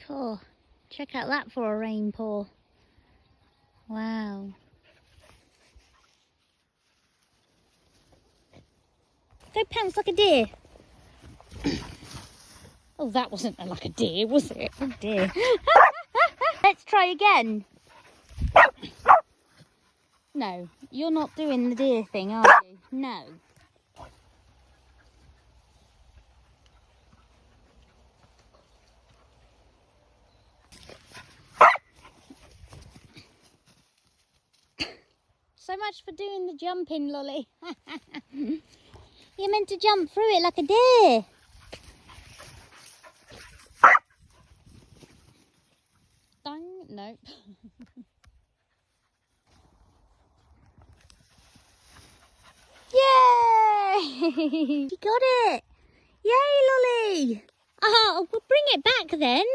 Oh, check out that for a rain pour. Wow. Go pounce like a deer. Oh, that wasn't like a deer, was it? Oh dear. Let's try again. No, you're not doing the deer thing, are you? No. So much for doing the jumping, Lolly. You're meant to jump through it like a deer. Dang, nope. Yay! You got it! Yay, Lolly! Oh, we'll bring it back then.